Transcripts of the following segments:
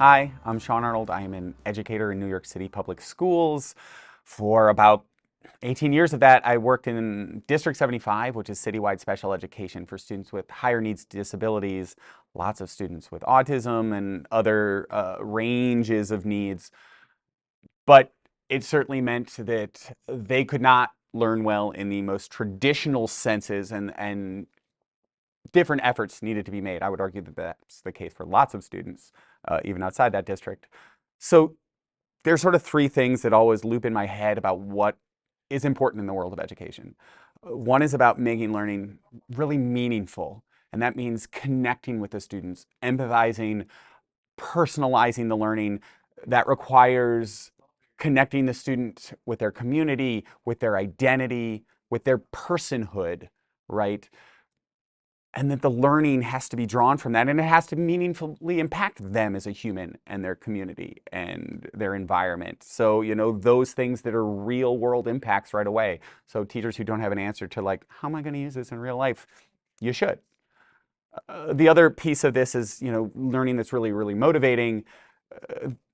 Hi, I'm Sean Arnold. I am an educator in New York City public schools. For about 18 years of that, I worked in District 75, which is citywide special education for students with higher needs disabilities, lots of students with autism and other ranges of needs. But it certainly meant that they could not learn well in the most traditional senses, and different efforts needed to be made. I would argue that that's the case for lots of students, even outside that district. So there's sort of three things that always loop in my head about what is important in the world of education. One is about making learning really meaningful, and that means connecting with the students, empathizing, personalizing the learning. That requires connecting the student with their community, with their identity, with their personhood, right? And that the learning has to be drawn from that, and it has to meaningfully impact them as a human and their community and their environment. So, those things that are real world impacts right away. So teachers who don't have an answer to, like, how am I going to use this in real life? You should. The other piece of this is, learning that's really, really motivating.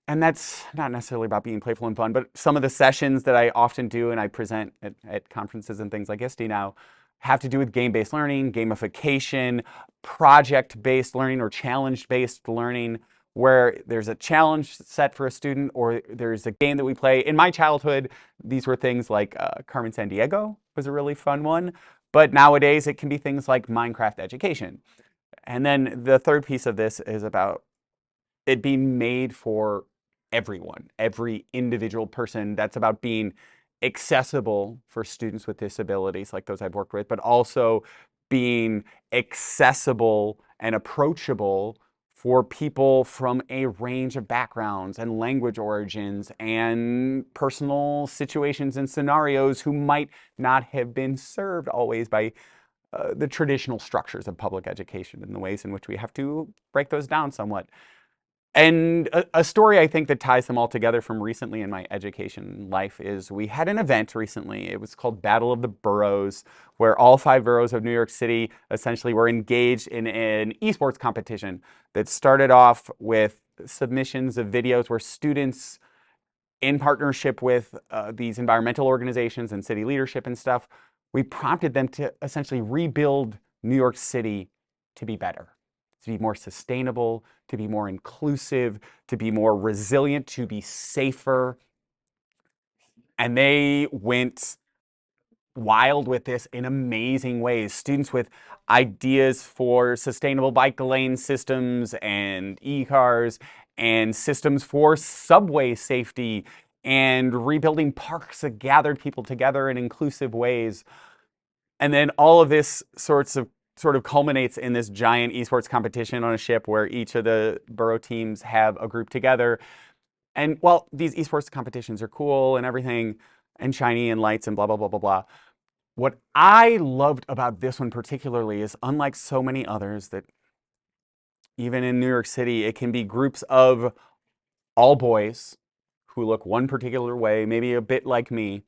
And that's not necessarily about being playful and fun, but some of the sessions that I often do and I present at conferences and things like ISTE now have to do with game-based learning, gamification, project-based learning, or challenge-based learning, where there's a challenge set for a student or there's a game that we play. In my childhood, these were things like Carmen Sandiego was a really fun one, but nowadays it can be things like Minecraft education. And then the third piece of this is about it being made for everyone, every individual person. That's about being accessible for students with disabilities like those I've worked with, but also being accessible and approachable for people from a range of backgrounds and language origins and personal situations and scenarios who might not have been served always by the traditional structures of public education and the ways in which we have to break those down somewhat. And a story I think that ties them all together from recently in my education life is we had an event recently. It was called Battle of the Boroughs, where all 5 boroughs of New York City essentially were engaged in an esports competition that started off with submissions of videos where students, in partnership with these environmental organizations and city leadership and stuff, we prompted them to essentially rebuild New York City to be better, to be more sustainable, to be more inclusive, to be more resilient, to be safer. And they went wild with this in amazing ways. Students with ideas for sustainable bike lane systems and e-cars and systems for subway safety and rebuilding parks that gathered people together in inclusive ways. And then all of this sort of culminates in this giant esports competition on a ship where each of the borough teams have a group together. And while these esports competitions are cool and everything and shiny and lights and blah, blah, blah, blah, blah, what I loved about this one particularly is, unlike so many others that even in New York City, it can be groups of all boys who look one particular way, maybe a bit like me,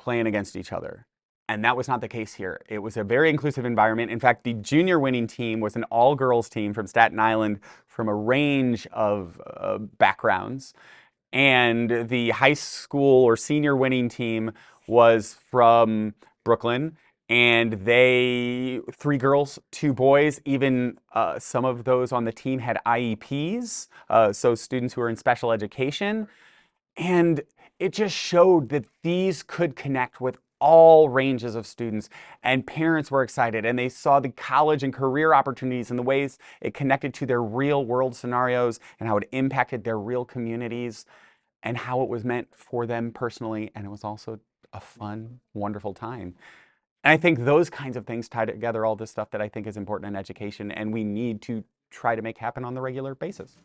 playing against each other. And that was not the case here. It was a very inclusive environment. In fact, the junior winning team was an all-girls team from Staten Island from a range of backgrounds. And the high school or senior winning team was from Brooklyn. And 3 girls, 2 boys, even some of those on the team had IEPs, so students who are in special education. And it just showed that these could connect with all ranges of students, and parents were excited, and they saw the college and career opportunities and the ways it connected to their real world scenarios and how it impacted their real communities and how it was meant for them personally. And it was also a fun, wonderful time. And I think those kinds of things tie together all this stuff that I think is important in education and we need to try to make happen on the regular basis.